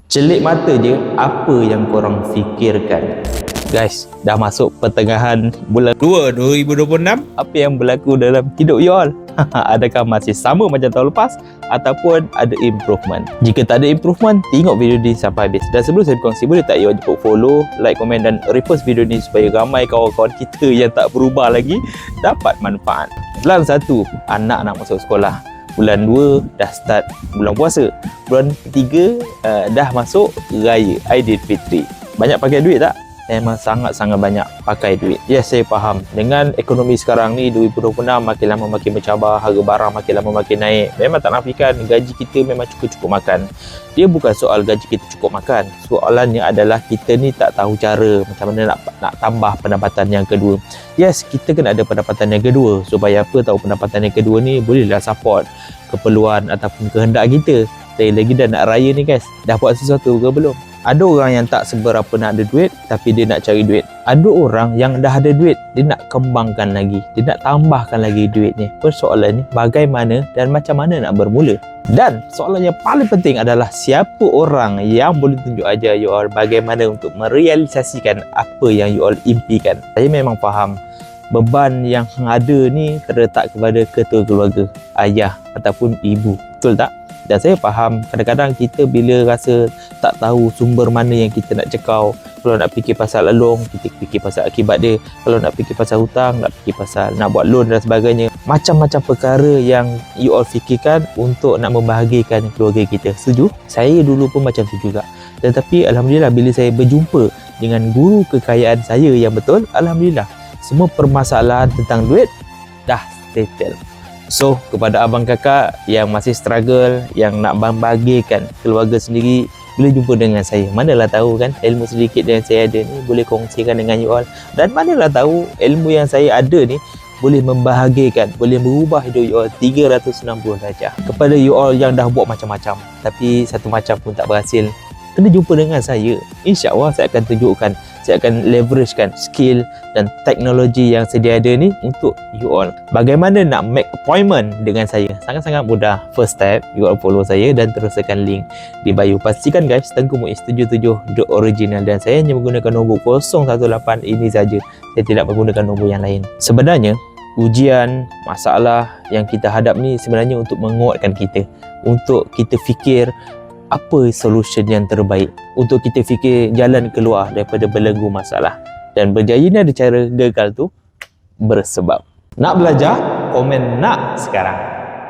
Celik mata je apa yang korang fikirkan. Guys, dah masuk pertengahan bulan 2 2026. Apa yang berlaku dalam hidup you all? Adakah masih sama macam tahun lepas ataupun ada improvement? Jika tak ada improvement, tengok video ni sampai habis. Dan sebelum saya berkongsi, boleh tak you all follow, like, komen dan repost video ni supaya ramai kawan-kawan kita yang tak berubah lagi dapat manfaat. Dalam satu, anak nak masuk sekolah. Bulan 2 dah start bulan puasa. Bulan 3 dah masuk raya Aidilfitri. Banyak pakai duit tak? Memang sangat-sangat banyak pakai duit. Yes, saya faham. Dengan ekonomi sekarang ni 2026 makin lama makin mencabar, harga barang makin lama makin naik. Memang tak nafikan gaji kita memang cukup-cukup makan. Dia bukan soal gaji kita cukup makan. Soalannya adalah kita ni tak tahu cara macam mana nak tambah pendapatan yang kedua. Yes, kita kena ada pendapatan yang kedua. Supaya apa tahu pendapatan yang kedua ni bolehlah support keperluan ataupun kehendak kita. Lagi dah nak raya ni guys, dah buat sesuatu ke belum? Ada orang yang tak seberapa nak ada duit tapi dia nak cari duit. Ada orang yang dah ada duit, dia nak kembangkan lagi, dia nak tambahkan lagi duitnya. Persoalannya bagaimana dan macam mana nak bermula. Dan soalan yang paling penting adalah siapa orang yang boleh tunjuk ajar you all bagaimana untuk merealisasikan apa yang you all impikan. Saya memang faham beban yang ada ni terletak kepada ketua keluarga, ayah ataupun ibu. Betul tak? Dan saya faham kadang-kadang kita bila rasa tak tahu sumber mana yang kita nak cekau. Kalau nak fikir pasal along, kita fikir pasal akibat dia. Kalau nak fikir pasal hutang, nak fikir pasal nak buat loan dan sebagainya. Macam-macam perkara yang you all fikirkan untuk nak membahagikan keluarga kita. Setuju? Saya dulu pun macam tu juga. Tetapi Alhamdulillah bila saya berjumpa dengan guru kekayaan saya yang betul, Alhamdulillah semua permasalahan tentang duit dah settle. So, kepada abang kakak yang masih struggle, yang nak membahagikan keluarga sendiri, boleh jumpa dengan saya. Manalah tahu kan ilmu sedikit yang saya ada ni boleh kongsikan dengan you all. Dan manalah tahu ilmu yang saya ada ni boleh membahagikan, boleh merubah hidup you all 360 darjah. Kepada you all yang dah buat macam-macam tapi satu macam pun tak berhasil, kena jumpa dengan saya. InsyaAllah saya akan tunjukkan, saya akan leveragekan skill dan teknologi yang sedia ada ni untuk you all. Bagaimana nak make appointment dengan saya? Sangat-sangat mudah. First step, you all follow saya dan teruskan link di bio. Pastikan guys, Tengku Muiz 77 the original, dan saya hanya menggunakan nombor 018 ini saja. Saya tidak menggunakan nombor yang lain. Sebenarnya, ujian, masalah yang kita hadap ni sebenarnya untuk menguatkan kita. Untuk kita fikir apa solution yang terbaik, untuk kita fikir jalan keluar daripada belenggu masalah. Dan berjaya ni ada cara, gagal tu bersebab. Nak belajar? Komen nak sekarang.